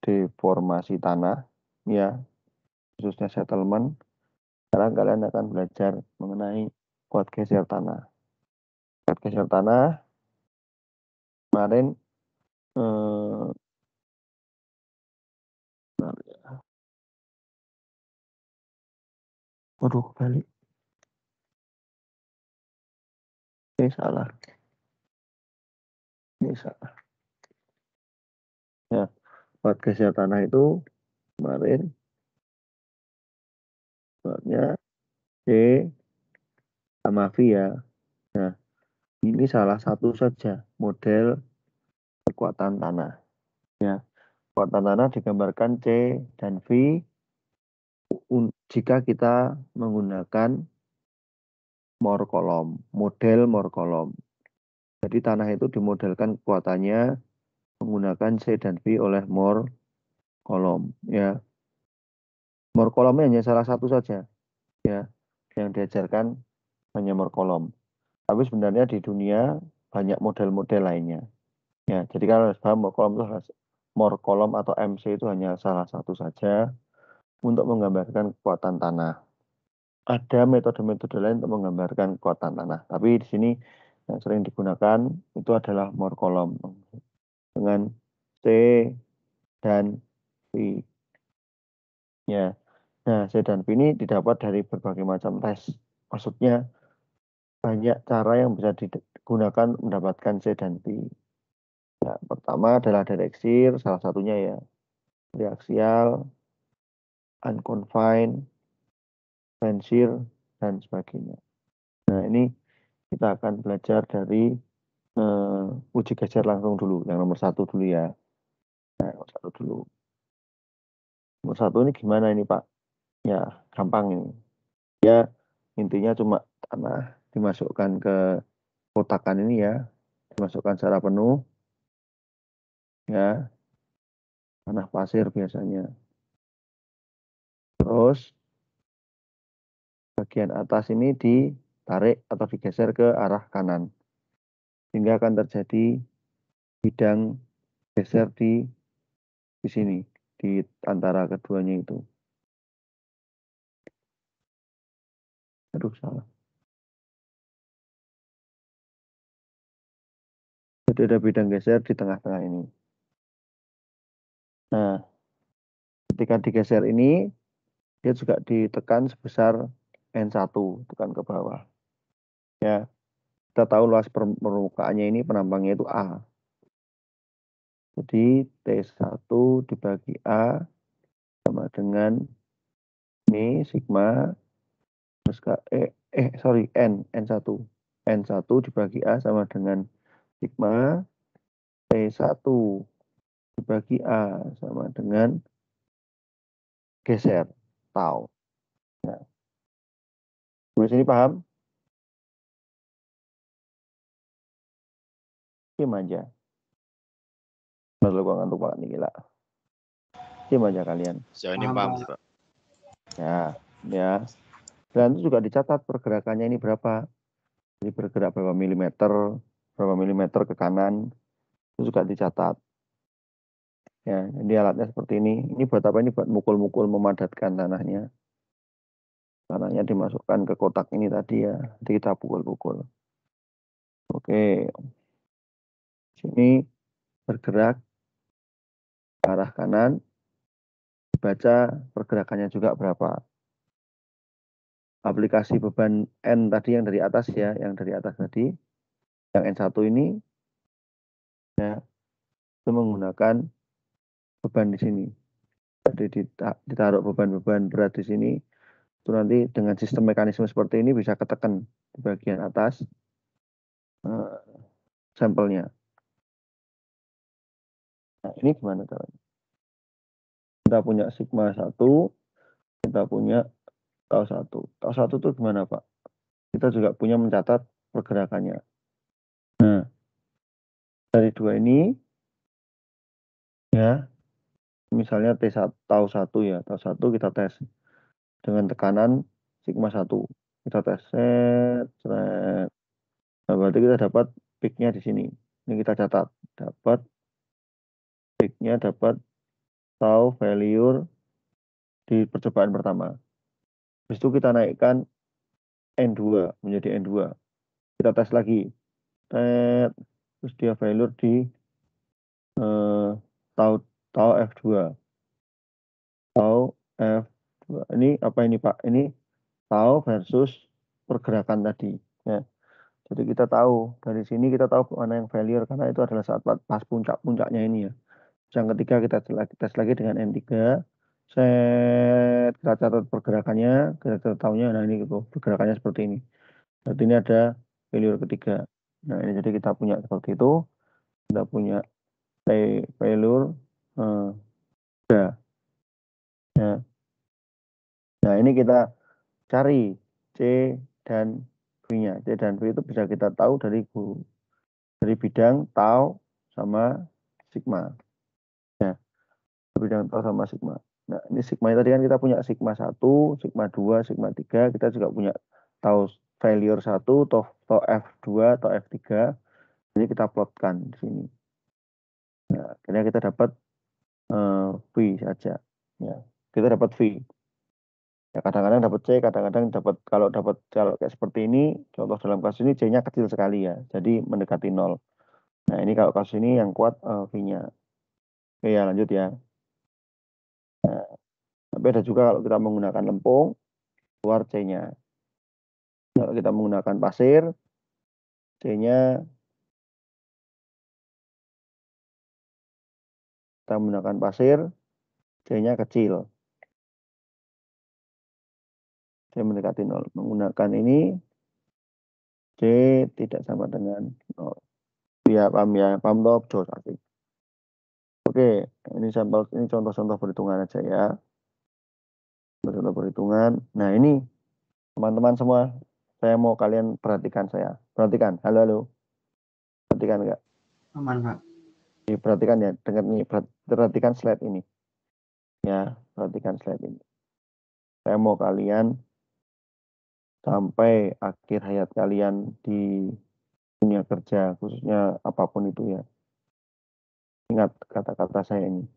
deformasi tanah, ya, khususnya settlement. Sekarang kalian akan belajar mengenai kuat geser tanah. Kuat geser tanah kemarin waduh, balik. Ini salah. Ini salah. Ya, kuat geser tanah itu kemarin sebabnya C sama V ya. Nah, ini salah satu saja model kekuatan tanah. Ya, kekuatan tanah digambarkan C dan V jika kita menggunakan Moore column, model Moore column. Jadi tanah itu dimodelkan kekuatannya menggunakan C dan V oleh Moore column. Ya, Moore column hanya salah satu saja, ya, yang diajarkan hanya Moore column. Tapi sebenarnya di dunia banyak model-model lainnya. Ya, jadi kalau harus paham Moore column atau MC itu hanya salah satu saja untuk menggambarkan kekuatan tanah. Ada metode-metode lain untuk menggambarkan kekuatan tanah. Tapi di sini yang sering digunakan itu adalah Moore column dengan C dan V. Ya. Nah, C dan V ini didapat dari berbagai macam tes. Maksudnya banyak cara yang bisa digunakan mendapatkan C dan V. Ya, pertama adalah direksir, salah satunya ya reaksial, unconfined, tensir, dan sebagainya. Nah, ini kita akan belajar dari uji geser langsung dulu, yang nomor 1 dulu ya. Nah, nomor 1 dulu. Nomor 1 ini gimana ini Pak? Ya, gampang ini. Ya, intinya cuma tanah dimasukkan ke kotakan ini ya, dimasukkan secara penuh, ya, tanah pasir biasanya. Terus, bagian atas ini ditarik atau digeser ke arah kanan. Sehingga akan terjadi bidang geser di sini, di antara keduanya itu. Aduh, salah. Jadi ada bidang geser di tengah-tengah ini. Nah, ketika digeser ini, dia juga ditekan sebesar N1, tekan ke bawah. Ya, kita tahu luas permukaannya ini penampangnya itu A. Jadi T1 dibagi A sama dengan ini sigma terus N1. N1 dibagi A sama dengan sigma T1 dibagi A sama dengan geser tau. Nah, sampai sini paham? Diam aja. Lalu gua ngantuk banget nih, gila. Diam aja kalian. Sejauh ini paham sih Pak. Ya, ya. Dan itu juga dicatat pergerakannya ini berapa. Jadi bergerak berapa milimeter ke kanan, itu juga dicatat. Ya, jadi alatnya seperti ini. Ini buat apa? Ini buat mukul-mukul memadatkan tanahnya. Tanahnya dimasukkan ke kotak ini tadi ya. Nanti kita pukul-pukul. Oke. Sini bergerak ke arah kanan. Dibaca pergerakannya juga berapa. Aplikasi beban N tadi yang dari atas ya. Yang dari atas tadi. Yang N1 ini. Ya. Itu menggunakan beban di sini. Jadi ditaruh beban-beban berat di sini. Itu nanti dengan sistem mekanisme seperti ini bisa ketekan di bagian atas sampelnya. Nah, ini gimana caranya? Kita punya sigma 1, kita punya tau 1. Tau 1 itu gimana Pak? Kita juga punya mencatat pergerakannya. Nah, dari dua ini, ya, misalnya tau 1 ya, tau 1 kita tes dengan tekanan sigma 1. Kita tes, set. Nah, berarti kita dapat peaknya di sini. Ini kita catat, dapat X-nya dapat tau failure di percobaan pertama. Habis itu kita naikkan N2 menjadi N2. Kita tes lagi. Terus dia failure di tau F2. Tau F2. Ini apa ini Pak? Ini tau versus pergerakan tadi. Ya. Jadi kita tahu dari sini kita tahu mana yang failure karena itu adalah saat pas puncak-puncaknya ini ya. Yang ketiga kita tes lagi dengan N3. Set kita catat pergerakannya, kita catat tahunya. Nah ini gitu, pergerakannya seperti ini. Berarti ini ada failure ketiga. Nah ini jadi kita punya seperti itu. Kita punya failure tiga. Ya. Nah ini kita cari C dan V-nya. C dan V itu bisa kita tahu dari guru. Dari bidang tau sama sigma. Ya, bidang tau sama sigma. Nah, ini sigma tadi kan kita punya sigma 1, sigma 2, sigma 3. Kita juga punya tau failure 1, tau F2, tau F3. Ini kita plotkan di sini. Nah, akhirnya kita dapat V saja. Ya, kita dapat V. Ya, kadang-kadang dapat C, kadang-kadang dapat kalau kayak seperti ini, contoh dalam kasus ini C-nya kecil sekali ya. Jadi mendekati 0. Nah, ini kalau kasus ini yang kuat V-nya. Oke ya, lanjut ya. Nah, tapi ada juga kalau kita menggunakan lempung, keluar C-nya. Kalau kita menggunakan pasir, C-nya kita menggunakan pasir, C-nya kecil. C mendekati 0. Menggunakan ini, C tidak sama dengan 0. Ya, paham ya. Paham toh, Jos. Oke, ini sampel, ini contoh-contoh perhitungan aja ya. Contoh perhitungan. Nah, ini teman-teman semua, saya mau kalian perhatikan saya. Perhatikan. Halo, halo. Perhatikan enggak? Aman, Pak. Perhatikan ya, dengar nih, perhatikan slide ini. Ya, perhatikan slide ini. Saya mau kalian sampai akhir hayat kalian di dunia kerja, khususnya apapun itu ya. Ingat kata-kata saya ini.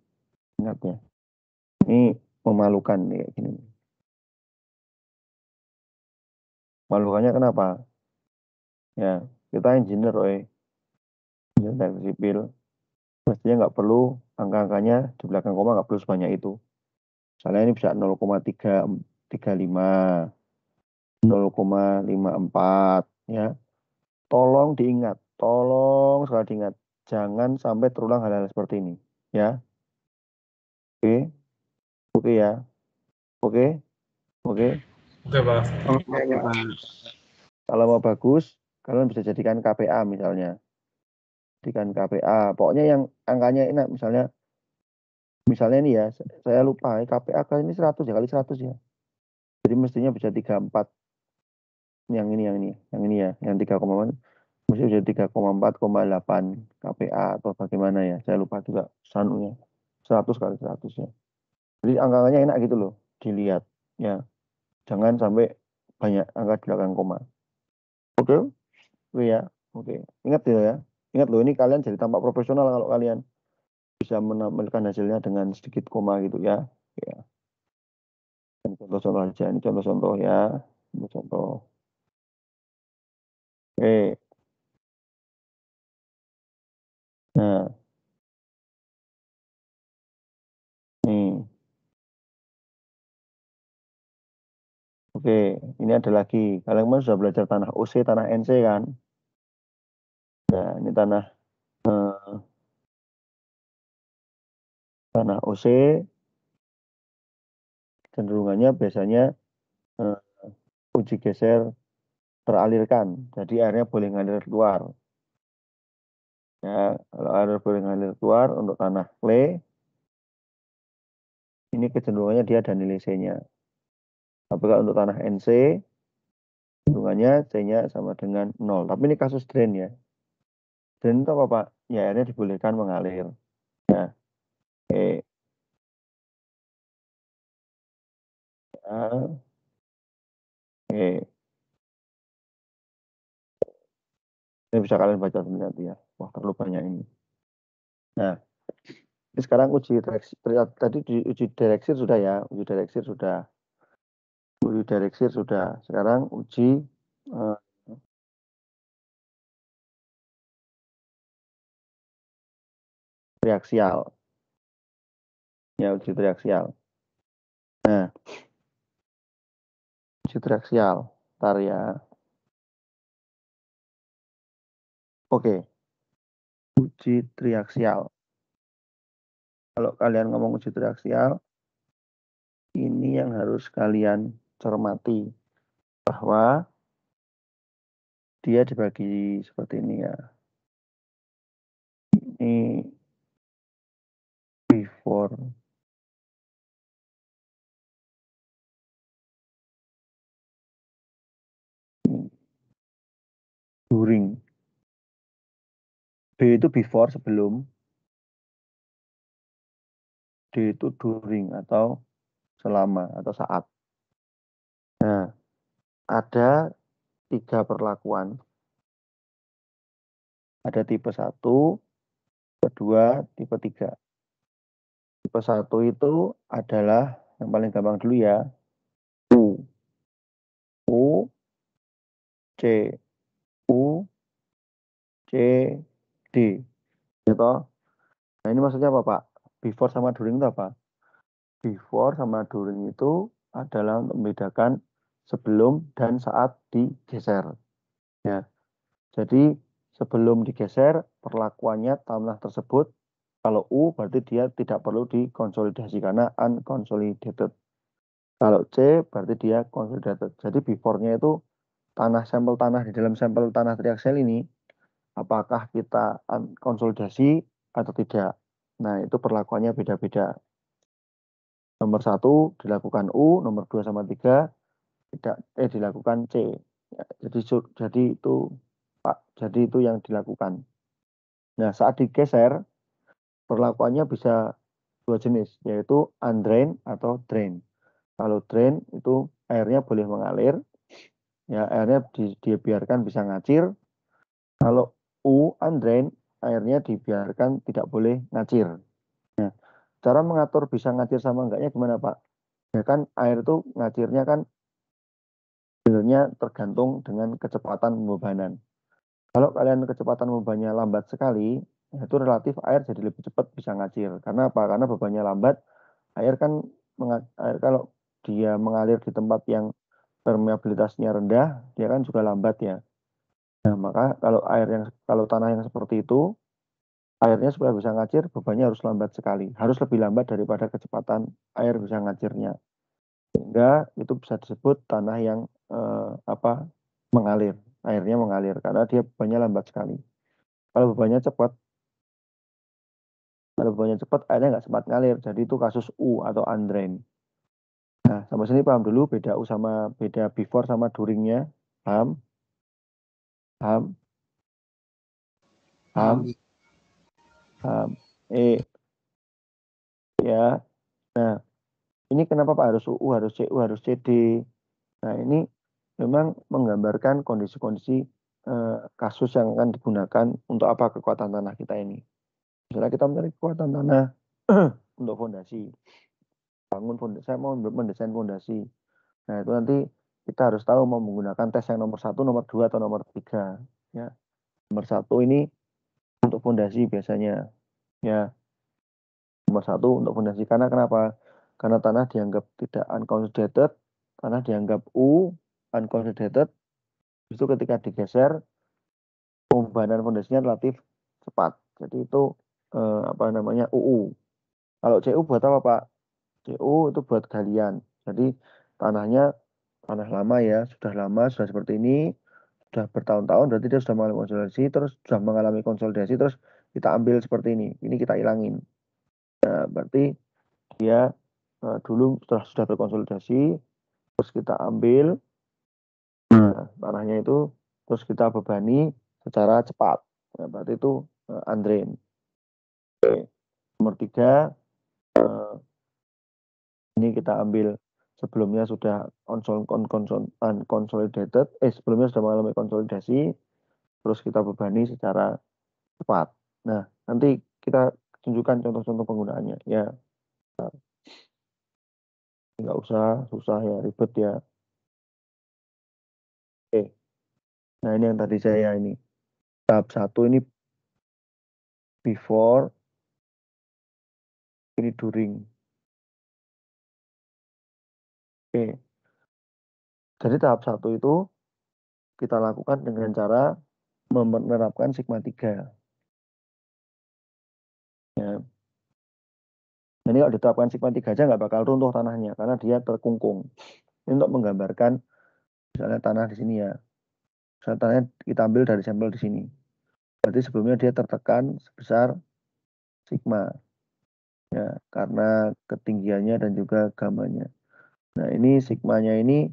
Ingat ya. Ini memalukan kayak gini. Memalukannya kenapa? Ya, kita engineer, engineer sipil. Mestinya nggak perlu angka-angkanya di belakang koma nggak perlu sebanyak itu. Misalnya ini bisa 0,335, 0,54 ya. Tolong sekali diingat, jangan sampai terulang hal-hal seperti ini ya. Oke, oke ya. Oke, oke. Oke, Pak. Oke, Pak. Kalau mau bagus, kalian bisa jadikan KPA misalnya. Jadikan KPA. Pokoknya yang angkanya enak misalnya ini ya, saya lupa KPA kali ini 100 ya, kali 100 ya. Jadi mestinya bisa 34. Yang ini ya, yang 3,4 mesti bisa 3,4,8 KPA atau bagaimana ya. Saya lupa juga sanunya. 100 kali 100 ya. Jadi angka-angkanya enak gitu loh, dilihat ya. Jangan sampai banyak angka di belakang koma. Oke? Oke ya. Oke. Ingat ya. Ingat loh, ini kalian jadi tampak profesional kalau kalian bisa menampilkan hasilnya dengan sedikit koma gitu ya. Ya. Contoh-contoh aja. Ini contoh-contoh ya. Contoh. Oke. Nah, nih. Oke, ini ada lagi. Kalian kan sudah belajar tanah OC, tanah NC kan? Nah, ini tanah OC cenderungannya biasanya eh, uji geser teralirkan. Jadi airnya boleh ngalir keluar. Ya, kalau air boleh ngalir keluar untuk tanah clay, ini kecenderungannya dia ada nilai C-nya. Tapi kalau untuk tanah NC, cenderungannya C-nya sama dengan 0. Tapi ini kasus drain ya. Drain itu apa, Pak? Ya, airnya dibolehkan mengalir. Ya, oke. Ya, oke. Ini bisa kalian baca sendiri nanti ya. Wah, terlalu banyak ini. Nah, Ini sekarang uji direksi, tadi di uji direksi sudah ya, uji direksi sudah. Uji direksi sudah. Sekarang uji reaksial. Ya, uji reaksial. Nah, uji reaksial. Ntar ya. Oke. Uji reaksial. Kalau kalian ngomong uji reaksial, ini yang harus kalian cermati. Bahwa dia dibagi seperti ini ya. Ini before. During. B itu before, sebelum. D itu during atau selama atau saat. Nah, ada 3 perlakuan. Ada tipe 1, tipe 2, tipe 3. Tipe 1 itu adalah yang paling gampang dulu ya. U. U, C. U, C, D. Gitu. Nah, ini maksudnya apa, Pak? Before sama during itu apa? Before sama during itu adalah untuk membedakan sebelum dan saat digeser. Ya. Jadi sebelum digeser, perlakuannya tanah tersebut, kalau U berarti dia tidak perlu dikonsolidasi karena unconsolidated. Kalau C berarti dia consolidated. Jadi before-nya itu sampel tanah di dalam sampel tanah triaksel ini, apakah kita konsolidasi atau tidak. Nah, itu perlakuannya beda-beda. Nomor 1 dilakukan U, nomor 2 sama 3 tidak dilakukan C. Ya, jadi itu yang dilakukan. Nah, saat digeser perlakuannya bisa 2 jenis, yaitu undrain atau drain. Kalau drain itu airnya boleh mengalir, ya airnya dibiarkan bisa ngacir. Kalau undrain, airnya dibiarkan tidak boleh ngacir. Nah, cara mengatur bisa ngacir sama enggaknya gimana, Pak? Ya kan air itu ngacirnya kan sebenarnya tergantung dengan kecepatan pembebanan. Kalau kalian kecepatan bebannya lambat sekali, itu relatif air jadi lebih cepat bisa ngacir. Karena apa? Karena bebannya lambat, air kan air kalau dia mengalir di tempat yang permeabilitasnya rendah, dia kan juga lambat ya. Nah, maka kalau tanah yang seperti itu, airnya supaya bisa ngacir, bebannya harus lambat sekali. Harus lebih lambat daripada kecepatan air bisa ngacirnya. Sehingga itu bisa disebut tanah yang mengalir. Airnya mengalir karena dia bebannya lambat sekali. Kalau bebannya cepat, airnya nggak sempat ngalir. Jadi itu kasus U atau undrain. Nah, sampai sini paham dulu beda U sama beda before sama duringnya. Paham? Paham? Paham? Paham? Ya. Nah, ini kenapa Pak harus UU, harus CU, harus CD? Nah, ini memang menggambarkan kondisi-kondisi kasus yang akan digunakan untuk apa kekuatan tanah kita ini. Misalnya kita mencari kekuatan tanah untuk fondasi. Saya mau mendesain fondasi. Nah, itu nanti kita harus tahu mau menggunakan tes yang nomor 1, nomor 2, atau nomor 3. Ya. Nomor 1 ini untuk fondasi biasanya. Ya. Nomor 1 untuk fondasi. Karena kenapa? Karena tanah dianggap tidak unconsolidated. Tanah dianggap unconsolidated. Itu ketika digeser, pembebanan fondasinya relatif cepat. Jadi itu UU. Kalau CU buat apa, Pak? CU itu buat galian. Jadi tanah lama ya, sudah lama, sudah seperti ini, sudah bertahun-tahun, berarti dia sudah mengalami konsolidasi, terus sudah mengalami konsolidasi, terus kita ambil seperti ini kita ilangin. Nah, berarti dia dulu sudah berkonsolidasi, terus kita ambil tanahnya itu, terus kita bebani secara cepat. Nah, berarti itu undrain. Oke. Nomor 3, ini kita ambil sebelumnya sudah unconsolidated, sebelumnya sudah mengalami konsolidasi, terus kita bebani secara cepat. Nah, nanti kita tunjukkan contoh-contoh penggunaannya. Ya, nggak usah susah ya, ribet ya. Oke. Nah, ini yang tadi saya ini. Tahap 1 ini before, ini during. Oke. Jadi tahap 1 itu kita lakukan dengan cara menerapkan sigma 3. Ya. Nah, ini kalau diterapkan sigma 3 aja nggak bakal runtuh tanahnya karena dia terkungkung. Ini untuk menggambarkan misalnya tanah di sini ya. Misalnya tanahnya kita ambil dari sampel di sini. Berarti sebelumnya dia tertekan sebesar sigma. Ya, karena ketinggiannya dan juga gamanya. Nah, ini sigmanya ini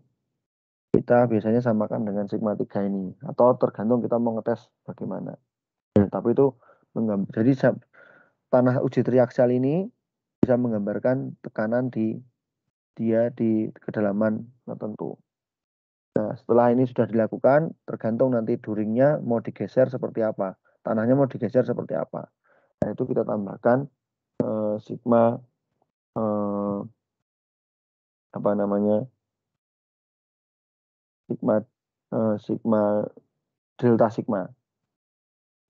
kita biasanya samakan dengan sigma 3 ini. Atau tergantung kita mau ngetes bagaimana. Ya, tapi itu jadi tanah uji triaksial ini bisa menggambarkan tekanan di kedalaman tertentu. Nah, setelah ini sudah dilakukan, tergantung nanti duringnya mau digeser seperti apa. Tanahnya mau digeser seperti apa. Nah, itu kita tambahkan sigma apa namanya sigma delta sigma.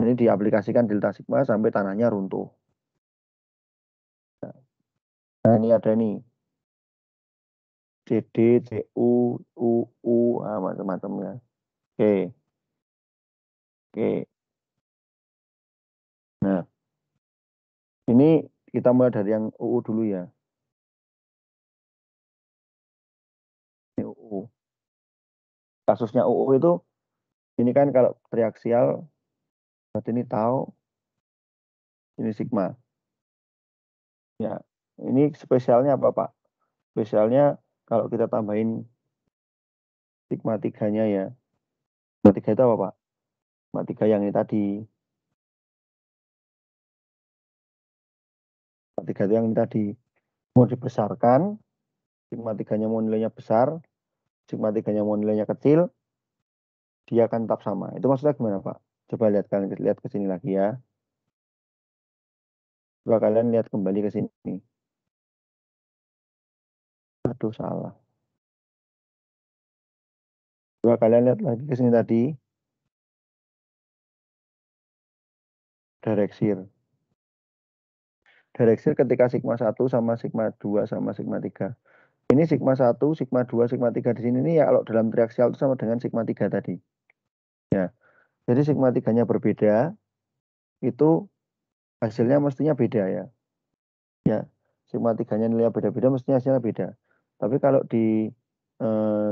Ini diaplikasikan delta sigma sampai tanahnya runtuh. Nah, ini ada nih CD, CU, UU, macam-macamnya. Oke, oke. Nah, ini kita mulai dari yang UU dulu ya. Ini UU. Kasusnya UU itu, ini kan kalau triaksial, berarti ini tau, ini sigma. Ya, ini spesialnya apa Pak? Spesialnya kalau kita tambahin sigma 3-nya ya. Sigma 3 itu apa Pak? Sigma 3 yang ini tadi. Sigma 3 itu yang ini tadi. Mau dibesarkan, sigma 3-nya mau nilainya besar, sigma 3-nya mau nilainya kecil, dia akan tetap sama. Itu maksudnya gimana Pak? Coba lihat ke sini lagi ya. Coba kalian lihat kembali ke sini. Aduh, salah. Coba kalian lihat lagi ke sini tadi. Direksir. Direksir ketika sigma 1 sama sigma 2 sama sigma 3. Ini sigma 1, sigma 2, sigma 3 di sini ini ya kalau dalam triaksial itu sama dengan sigma 3 tadi. Ya. Jadi sigma 3-nya berbeda, itu hasilnya mestinya beda ya. Ya. Sigma 3-nya nilainya beda-beda mestinya hasilnya beda. Tapi kalau di eh,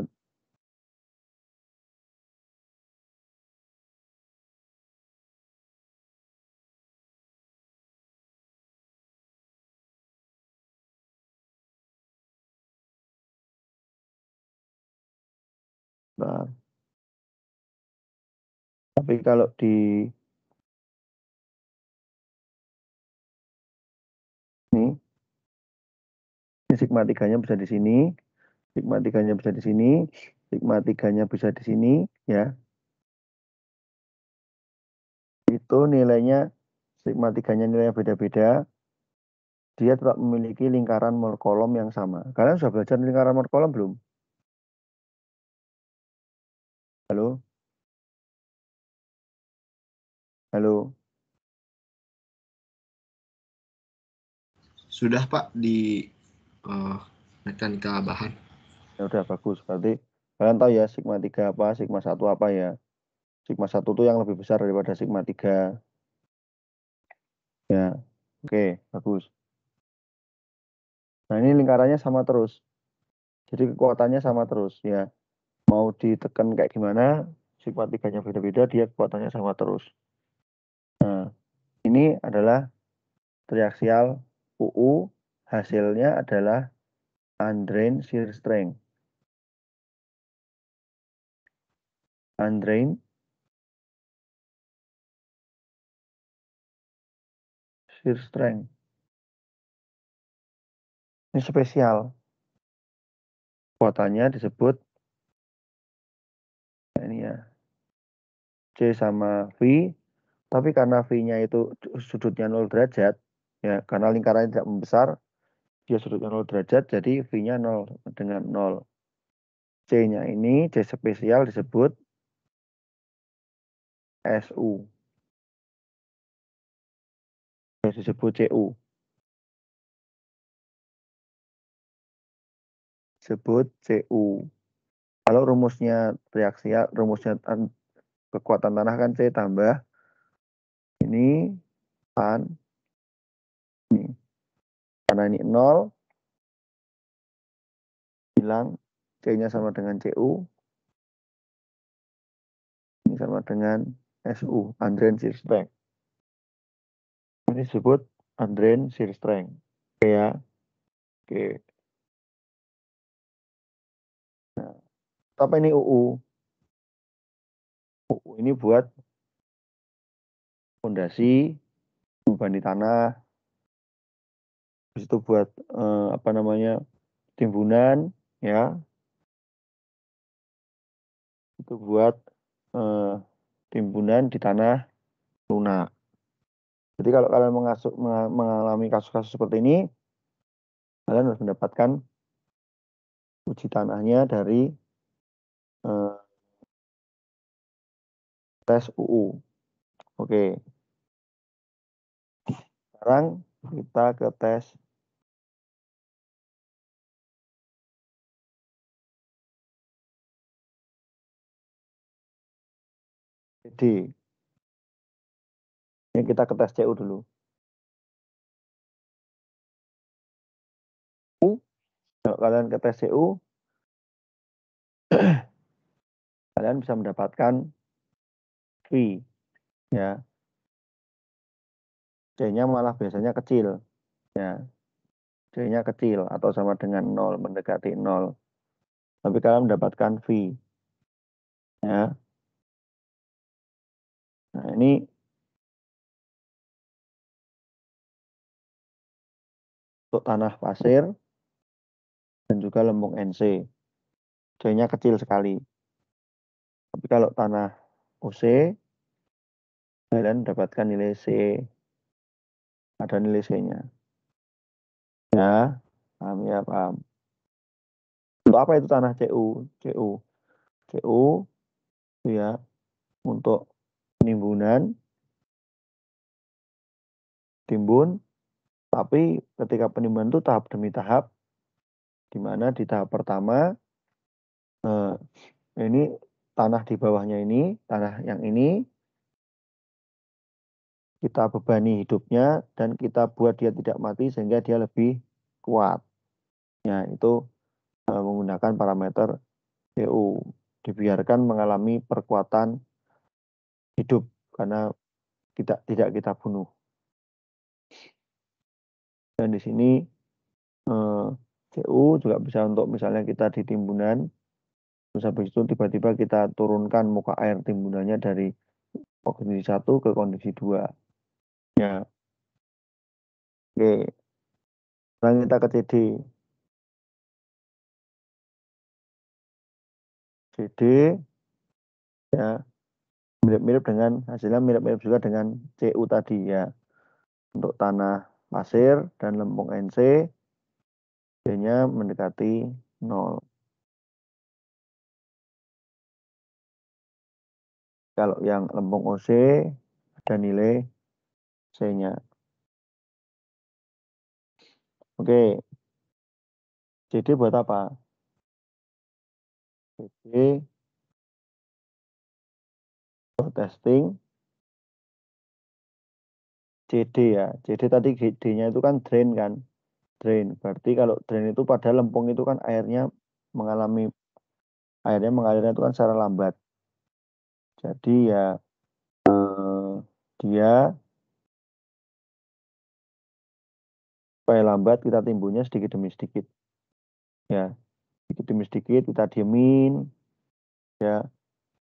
nah, tapi kalau di ini sigma 3-nya bisa di sini, sigma 3-nya bisa di sini, sigma 3-nya bisa di sini, ya. Itu nilainya, sigma 3-nya nilainya beda-beda, dia tetap memiliki lingkaran Mohr-Coulomb yang sama. Kalian sudah belajar lingkaran Mohr-Coulomb belum? Halo? Halo? Sudah Pak di mekanika bahan. Ya udah, bagus. Berarti kalian tahu ya sigma 3 apa, sigma 1 apa ya. Sigma 1 itu yang lebih besar daripada sigma 3. Ya, oke, bagus. Nah, ini lingkarannya sama terus. Jadi kekuatannya sama terus ya. Mau ditekan kayak gimana, sigma 3-nya beda-beda, dia kekuatannya sama terus. Nah, ini adalah triaksial UU, hasilnya adalah undrained shear strength. Undrained shear strength. Ini spesial. Kekuatannya disebut ini ya, C sama V. Tapi karena V-nya itu sudutnya 0 derajat, Ya, karena lingkarannya tidak membesar, dia sudutnya 0 derajat, jadi V-nya 0 dengan 0. C-nya ini, C spesial disebut SU. Disebut CU. Disebut CU. Kalau rumusnya reaksi, rumusnya kekuatan tanah kan C tambah ini tan ini. Karena ini 0, bilang C-nya sama dengan CU. Ini sama dengan SU, Undrained Shear Strength. Ini disebut Undrained Shear Strength. Oke ya. Oke. Nah, apa ini UU? UU ini buat fondasi, beban di tanah, habis itu buat apa namanya, timbunan, ya, itu buat timbunan di tanah lunak. Jadi kalau kalian mengalami kasus-kasus seperti ini, kalian harus mendapatkan uji tanahnya dari tes UU. Oke, sekarang kita ke tes CD. Ini kita ke tes CU dulu. Kalau kalian ke tes CU, kalian bisa mendapatkan V, ya. C-nya malah biasanya kecil, ya. C-nya kecil atau sama dengan 0, mendekati 0. Tapi kalian mendapatkan V, ya. Nah, ini untuk tanah pasir dan juga lempung NC. C-nya kecil sekali. Tapi kalau tanah OC, kalian mendapatkan nilai C. Ada nilai C-nya. Ya, paham ya, paham. Untuk apa itu tanah CU? CU ya untuk penimbunan, timbun, tapi ketika penimbunan itu tahap demi tahap, di mana di tahap pertama ini tanah di bawahnya ini, tanah yang ini kita bebani hidupnya dan kita buat dia tidak mati sehingga dia lebih kuat. Ya, itu menggunakan parameter CU. Dibiarkan mengalami perkuatan hidup karena tidak kita bunuh. Dan di sini CU juga bisa untuk misalnya kita di timbunan, terus habis itu tiba-tiba kita turunkan muka air timbunannya dari kondisi 1 ke kondisi 2. Ya. Oke. Sekarang kita ke CD. CD ya mirip-mirip dengan hasilnya mirip-mirip juga dengan CU tadi ya. Untuk tanah pasir dan lempung NC, D-nya mendekati 0. Kalau yang lempung OC ada nilai C-nya. Oke. CD buat apa? CD buat testing. CD ya. CD tadi D-nya itu kan drain kan. Drain. Berarti kalau drain itu pada lempung itu kan airnya mengalirnya itu kan secara lambat. Jadi ya dia supaya lambat kita timbunnya sedikit demi sedikit. Ya, sedikit demi sedikit kita diemin ya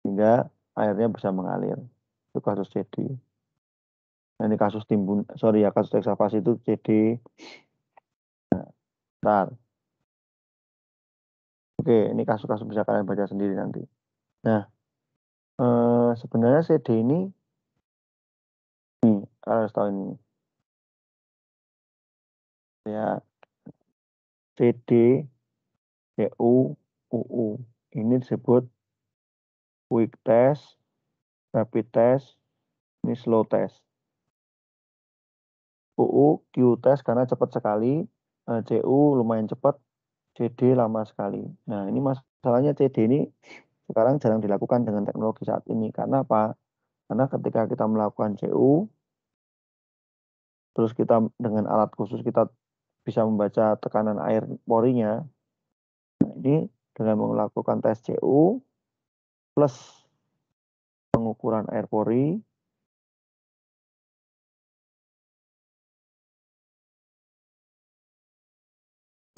sehingga airnya bisa mengalir. Itu kasus CD. Nah, ini kasus kasus eksavasi itu CD. Ntar. Oke, ini kasus-kasus bisa kalian baca sendiri nanti. Nah, sebenarnya CD ini, kalian harus tahu ini. Ya, CD, CU, UU. Ini disebut quick test, rapid test, ini slow test. UU, Q test karena cepat sekali, CU lumayan cepat, CD lama sekali. Nah, ini masalahnya CD ini sekarang jarang dilakukan dengan teknologi saat ini. Karena apa? Karena ketika kita melakukan CU, terus kita dengan alat khusus kita bisa membaca tekanan air porinya. Nah, ini dengan melakukan tes CU plus pengukuran air pori,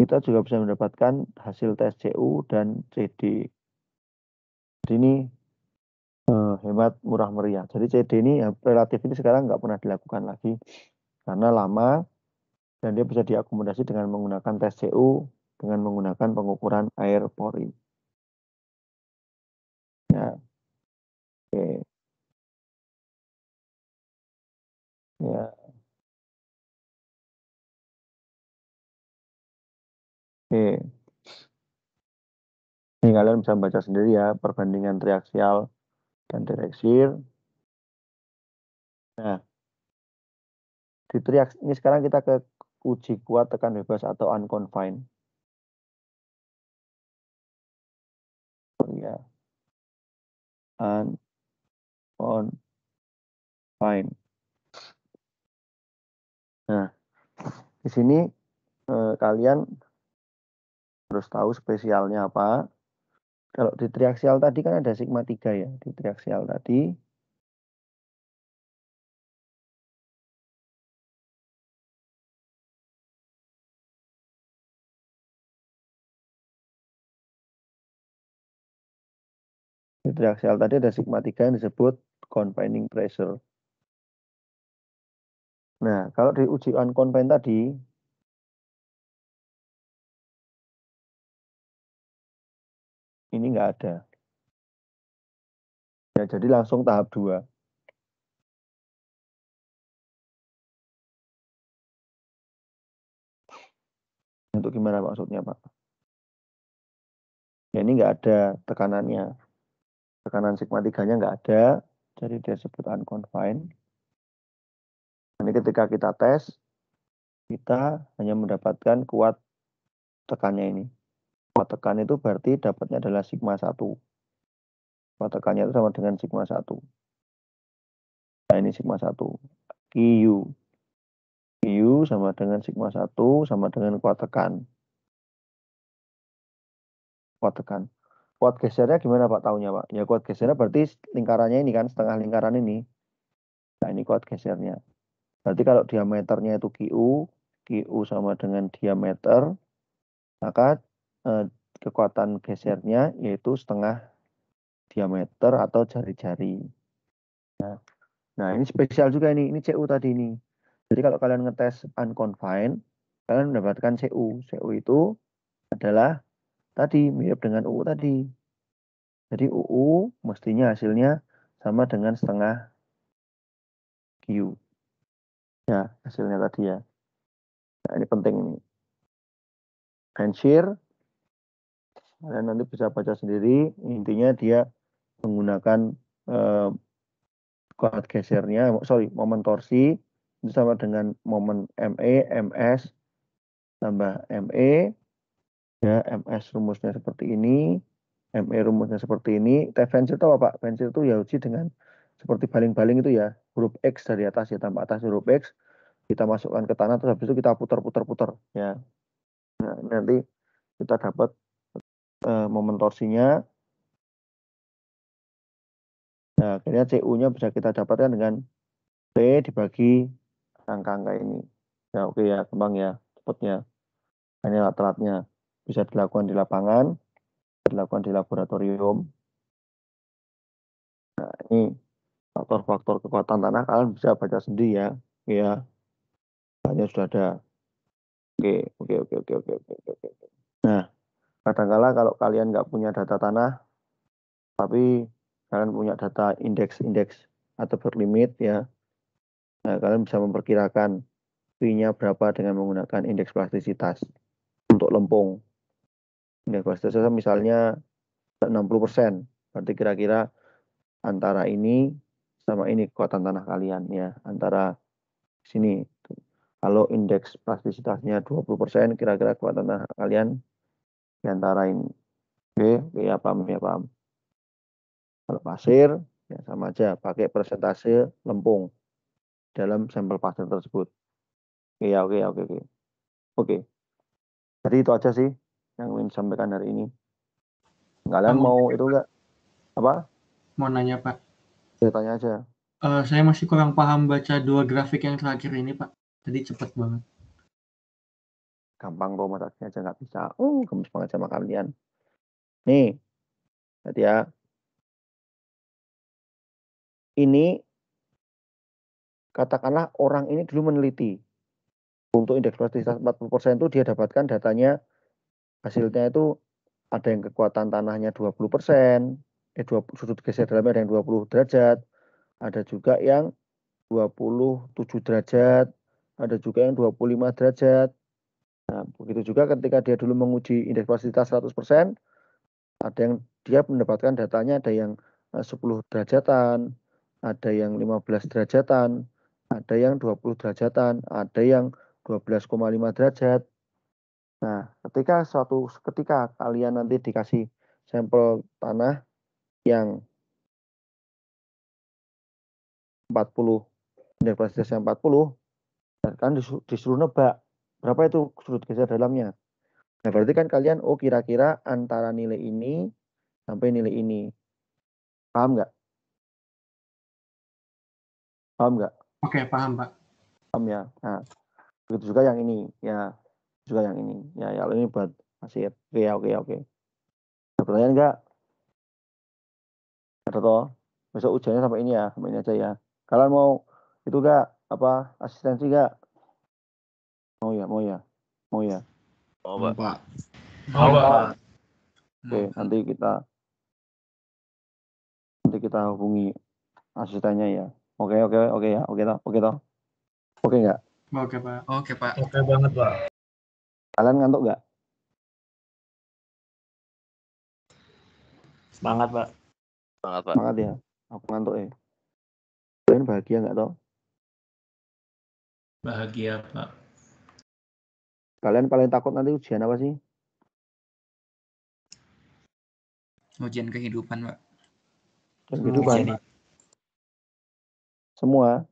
kita juga bisa mendapatkan hasil tes CU dan CD. Jadi ini hemat murah meriah. Jadi CD ini ya, relatif ini sekarang nggak pernah dilakukan lagi karena lama dan dia bisa diakomodasi dengan menggunakan tes CU dengan menggunakan pengukuran air pori. Ya, oke. Ya, oke. Ini kalian bisa baca sendiri ya perbandingan triaksial dan direksir. Nah, di triaks ini sekarang kita ke uji kuat tekan bebas atau unconfined. Ya, unconfined. Nah, di sini kalian harus tahu spesialnya apa. Kalau di triaksial tadi kan ada sigma 3 ya. Di triaksial tadi ada sigma 3 yang disebut confining pressure. Nah, kalau di uji unconfined tadi ini nggak ada. Ya, jadi langsung tahap 2. Untuk gimana maksudnya, Pak? Ya, ini nggak ada tekanannya. Tekanan sigma 3-nya nggak ada. Jadi dia disebut unconfined. Ini ketika kita tes, kita hanya mendapatkan kuat tekannya ini. Kuat tekan itu berarti dapatnya adalah sigma 1. Kuat tekannya itu sama dengan sigma 1. Nah, ini sigma 1. QU. QU sama dengan sigma 1 sama dengan kuat tekan. Kuat tekan. Kuat gesernya gimana Pak taunya Pak? Ya kuat gesernya berarti lingkarannya ini kan, setengah lingkaran ini. Nah, ini kuat gesernya. Berarti kalau diameternya itu QU sama dengan diameter, maka kekuatan gesernya yaitu setengah diameter atau jari-jari. Nah, ini spesial juga ini CU tadi ini. Jadi kalau kalian ngetes unconfined, kalian mendapatkan CU. CU itu adalah tadi mirip dengan UU tadi. Jadi UU mestinya hasilnya sama dengan setengah Q. Ya, hasilnya tadi ya. Nah, ini penting ini. And shear, kalian nanti bisa baca sendiri. Intinya dia menggunakan kuat gesernya, momen torsi itu sama dengan momen ME, MS tambah ME. Ya, MS rumusnya seperti ini, ME rumusnya seperti ini. Tensor itu apa, Pak? Tensor itu ya uji dengan seperti baling-baling itu ya, huruf X dari atas ya, tambah atas huruf X, kita masukkan ke tanah, terus habis itu kita putar-putar-putar ya. Nah, nanti kita dapat momen torsinya. Nah, akhirnya CU-nya bisa kita dapatkan dengan P dibagi angka-angka ini. Ya, oke ya, gampang ya, cepatnya. Ini alat-alatnya bisa dilakukan di lapangan, dilakukan di laboratorium. Nah, ini faktor-faktor kekuatan tanah kalian bisa baca sendiri ya. Ya, hanya sudah ada. Oke, oke, oke, oke, oke, oke, oke. Nah, kadang-kala kalau kalian nggak punya data tanah, tapi kalian punya data indeks-indeks atau berlimit ya, nah, kalian bisa memperkirakan V-nya berapa dengan menggunakan indeks plastisitas untuk lempung. Indeks plastisitas misalnya 60%, berarti kira-kira antara ini sama ini kekuatan tanah kalian ya, antara sini. Kalau indeks plastisitasnya 20%, kira-kira kekuatan tanah kalian di antara ini. Oke, ya paham, ya paham. Kalau pasir, ya sama aja, pakai persentase lempung dalam sampel pasir tersebut. Oke. Oke. Jadi itu aja sih yang ingin disampaikan hari ini. Kalian mau itu enggak? Apa? Mau nanya, Pak. Saya tanya aja. Saya masih kurang paham baca 2 grafik yang terakhir ini, Pak. Tadi cepat banget. Gampang kok, Mas aja nggak bisa. Gemes banget sama kalian. Nih, lihat ya. Ini katakanlah orang ini dulu meneliti. Untuk indeks plastisitas 40% itu dia dapatkan datanya, hasilnya itu ada yang kekuatan tanahnya 20%, sudut geser dalamnya ada yang 20 derajat, ada juga yang 27 derajat, ada juga yang 25 derajat. Nah, begitu juga ketika dia dulu menguji indeks plastisitas 100%, ada yang dia mendapatkan datanya ada yang 10 derajatan, ada yang 15 derajatan, ada yang 20 derajatan, ada yang 12,5 derajat. Nah, ketika kalian nanti dikasih sampel tanah yang 40, indeks plastisitasnya 40, kan disuruh nebak berapa itu sudut geser dalamnya. Nah, berarti kan kalian kira-kira antara nilai ini sampai nilai ini. Paham nggak? Paham nggak? Oke, paham, Pak. Paham ya. Nah, begitu juga yang ini ya, juga yang ini ya. Kalau ini buat pasir. Oke. Ada pertanyaan nggak? Ada toh? Besok ujiannya sampai ini ya, sampai ini aja ya. Kalian mau itu nggak? Apa asistensi nggak? Mau ya. Mau, Pak. Oke, nanti kita hubungi asistennya ya. Oke ya. Oke toh. Oke nggak? Oke, Pak. Oke, Pak. Oke banget, Pak. Kalian ngantuk nggak? Semangat, Pak. Semangat ya. Aku ngantuk ya. Kalian bahagia nggak toh? Bahagia, Pak. Kalian paling takut nanti ujian apa sih? Ujian kehidupan, Pak. Ujian kehidupan. Semua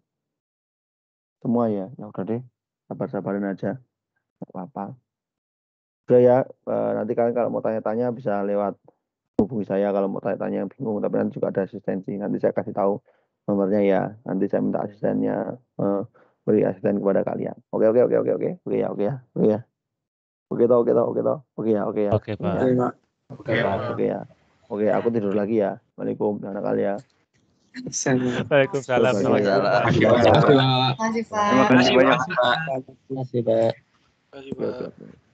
ya. Ya udah deh. Sabar-sabarin aja. Nggak apa-apa. Udah ya. Nanti kalian kalau mau tanya-tanya bisa lewat hubungi saya kalau mau tanya-tanya yang bingung. Tapi nanti juga ada asistensi. Nanti saya kasih tahu nomornya ya. Nanti saya minta asistennya beri asisten kepada kalian. Oke ya. Oke toh. Oke, Pak. Oke, Pak. Oke ya. Oke, aku tidur lagi ya. Waalaikumsalam. Jangan nakal ya. Waalaikumsalam. Terima kasih, Sama-sama. Terima kasih, Pak. Makasih, Pak. Terima kasih banyak, Pak. Terima kasih, Pak. Oke.